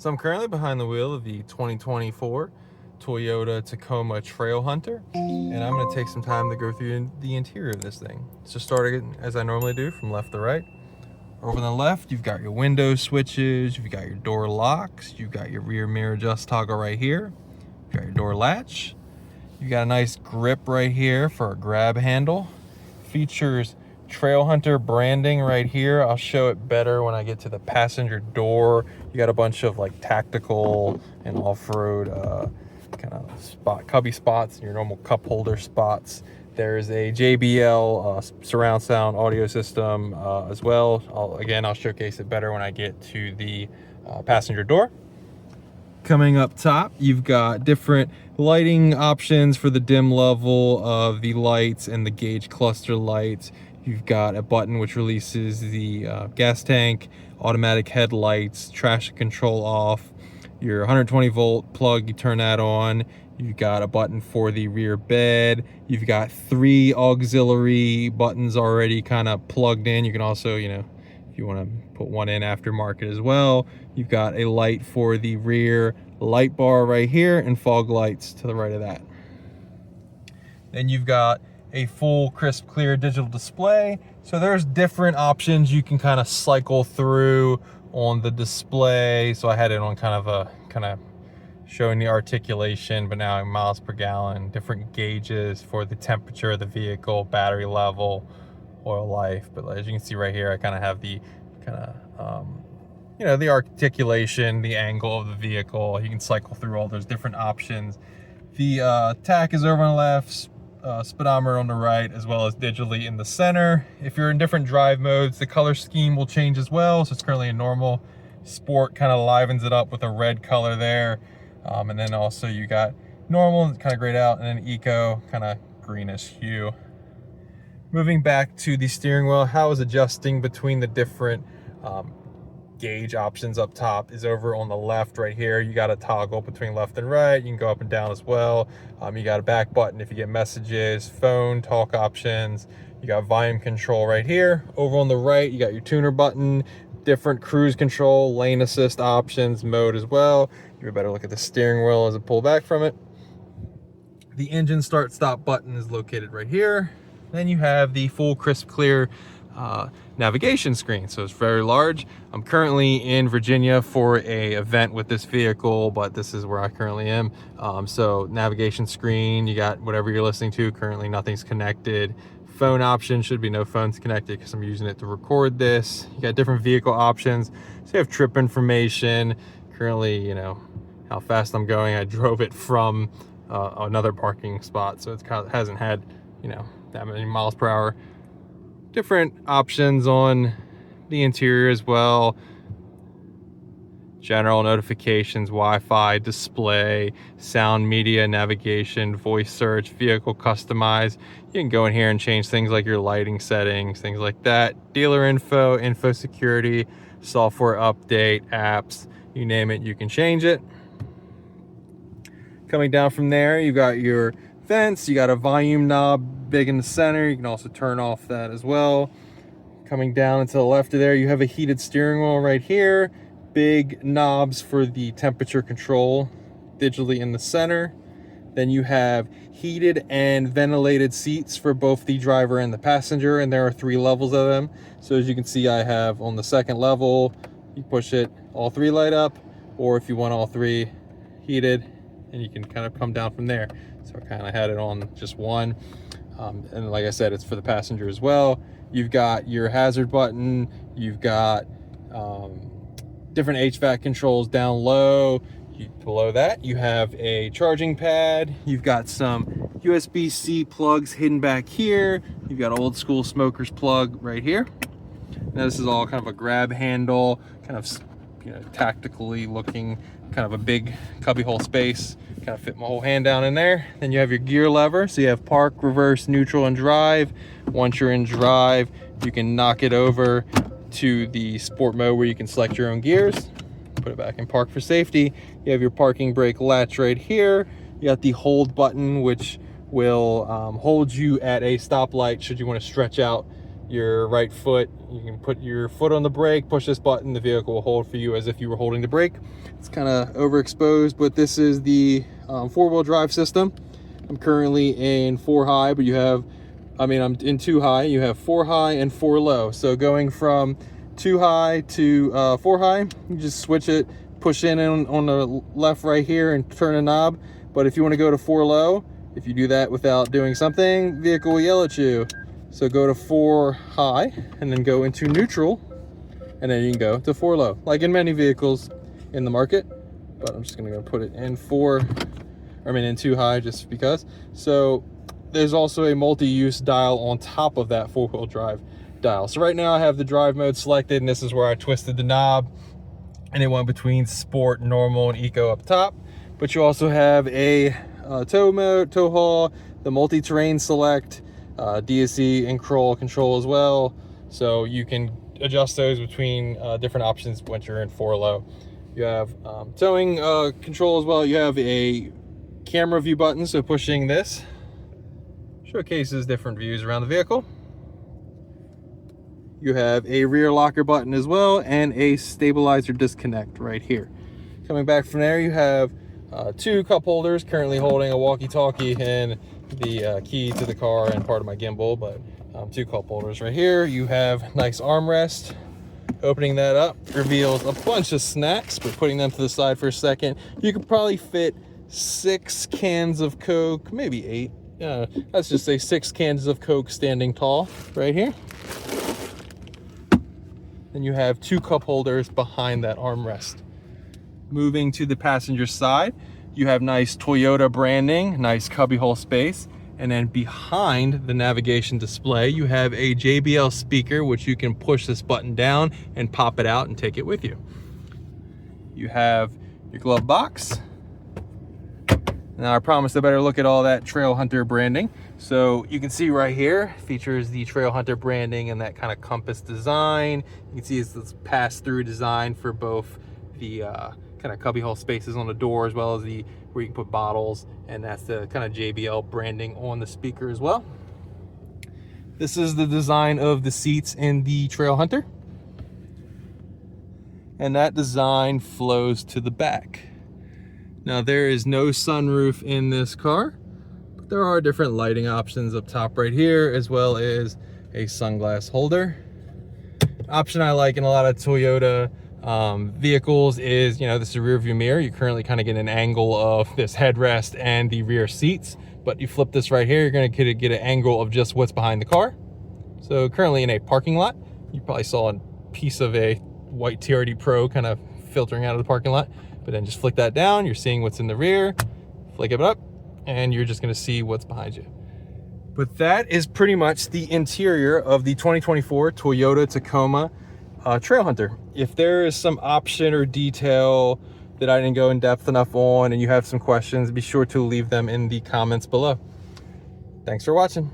So I'm currently behind the wheel of the 2024 Toyota Tacoma Trailhunter, and I'm going to take some time to go through the interior of this thing. So starting as I normally do from left to right. Over on the left, you've got your window switches, you've got your door locks, you've got your rear mirror adjust toggle right here, you've got your door latch, you've got a nice grip right here for a grab handle. Features Trailhunter branding right here. I'll show it better when I get to the passenger door. You got a bunch of like tactical and off-road kind of cubby spots and your normal cup holder spots. There's a JBL surround sound audio system as well. I'll showcase it better when I get to the passenger door. Coming up top, you've got different lighting options for the dim level of the lights and the gauge cluster lights. You've got a button which releases the gas tank, automatic headlights, traction control off, your 120 volt plug, you turn that on. You've got a button for the rear bed. You've got 3 auxiliary buttons already kind of plugged in. You can also, if you want to put one in aftermarket as well. You've got a light for the rear light bar right here and fog lights to the right of that. Then you've got a full crisp clear digital display. So there's different options you can kind of cycle through on the display. So I had it on kind of showing the articulation, but now in miles per gallon, different gauges for the temperature of the vehicle, battery level, oil life. But as you can see right here, I kind of have the the articulation, the angle of the vehicle. You can cycle through all those different options. The tach is over on the left, speedometer on the right, as well as digitally in the center. If you're in different drive modes, the color scheme will change as well. So it's currently in normal. Sport kind of livens it up with a red color there. And then also you got normal, kind of grayed out, and then eco, kind of greenish hue. Moving back to the steering wheel, how is adjusting between the different gauge options up top is over on the left right here. You got a toggle between left and right. You can go up and down as well. You got a back button if you get messages, phone, talk options. You got volume control right here. Over on the right, you got your tuner button, different cruise control, lane assist options, mode as well. Give a better look at the steering wheel as it pull back from it. The engine start stop button is located right here. Then you have the full crisp clear navigation screen. So it's very large. I'm currently in Virginia for a event with this vehicle, but this is where I currently am. So navigation screen, you got whatever you're listening to. Currently nothing's connected. Phone option, should be no phones connected because I'm using it to record this. You got different vehicle options. So you have trip information. Currently, how fast I'm going. I drove it from another parking spot, so it hasn't had, that many miles per hour. Different options on the interior as well. General notifications, Wi-Fi, display, sound, media, navigation, voice search, vehicle customize. You can go in here and change things like your lighting settings, things like that. Dealer info security, software update, apps, you name it, you can change it. Coming down from there, you've got your vents, you got a volume knob big in the center. You can also turn off that as well. Coming down and to the left of there, you have a heated steering wheel right here. Big knobs for the temperature control digitally in the center. Then you have heated and ventilated seats for both the driver and the passenger, and there are 3 levels of them. So as you can see, I have on the second level, you push it, all 3 light up, or if you want all 3 heated, and you can kind of come down from there. So I kind of had it on just one. And like I said, it's for the passenger as well. You've got your hazard button. You've got different HVAC controls down low. Below that, you have a charging pad. You've got some USB-C plugs hidden back here. You've got old school smoker's plug right here. Now this is all kind of a grab handle, kind of tactically looking, kind of a big cubbyhole space. Kind of fit my whole hand down in there. Then you have your gear lever. So you have park, reverse, neutral, and drive. Once you're in drive, you can knock it over to the sport mode where you can select your own gears. Put it back in park for safety. You have your parking brake latch right here. You got the hold button, which will hold you at a stoplight should you want to stretch out your right foot. You can put your foot on the brake, push this button, the vehicle will hold for you as if you were holding the brake. It's kind of overexposed, but this is the four-wheel drive system. I'm currently in 4 high, but I'm in 2 high. You have 4 high and 4 low. So going from 2 high to 4 high, you just switch it, push in on the left right here and turn a knob. But if you want to go to 4 low, if you do that without doing something, vehicle will yell at you. So go to 4 high and then go into neutral, and then you can go to 4 low, like in many vehicles in the market. But I'm just gonna go put it in in 2 high just because. So there's also a multi-use dial on top of that 4-wheel drive dial. So right now I have the drive mode selected, and this is where I twisted the knob, and it went between sport, normal, and eco up top. But you also have a tow mode, tow haul, the multi-terrain select, DSC and crawl control as well. So you can adjust those between different options once you're in 4 low. You have towing control as well. You have a camera view button, so pushing this showcases different views around the vehicle. You have a rear locker button as well, and a stabilizer disconnect right here. Coming back from there, you have 2 cup holders, currently holding a walkie-talkie and the key to the car and part of my gimbal, but 2 cup holders right here. You have nice armrest. Opening that up reveals a bunch of snacks, but putting them to the side for a second, you could probably fit 6 cans of Coke, maybe 8. Let's just say 6 cans of Coke standing tall right here. Then you have 2 cup holders behind that armrest. Moving to the passenger side, you have nice Toyota branding, nice cubbyhole space, and then behind the navigation display, you have a JBL speaker, which you can push this button down and pop it out and take it with you. You have your glove box. Now I promised I better look at all that Trailhunter branding. So you can see right here, features the Trailhunter branding and that kind of compass design. You can see it's this pass-through design for both the kind of cubbyhole spaces on the door, as well as the where you can put bottles, and that's the kind of JBL branding on the speaker as well. This is the design of the seats in the Trailhunter, and that design flows to the back. Now there is no sunroof in this car, but there are different lighting options up top right here, as well as a sunglass holder. Option I like in a lot of Toyota vehicles is, this is a rear view mirror. You currently kind of get an angle of this headrest and the rear seats, but you flip this right here, you're going to get an angle of just what's behind the car. So currently in a parking lot, you probably saw a piece of a white TRD Pro kind of filtering out of the parking lot, but then just flick that down, you're seeing what's in the rear, flick it up, and you're just going to see what's behind you. But that is pretty much the interior of the 2024 Toyota Tacoma Trailhunter. If there is some option or detail that I didn't go in depth enough on and you have some questions, be sure to leave them in the comments below. Thanks for watching.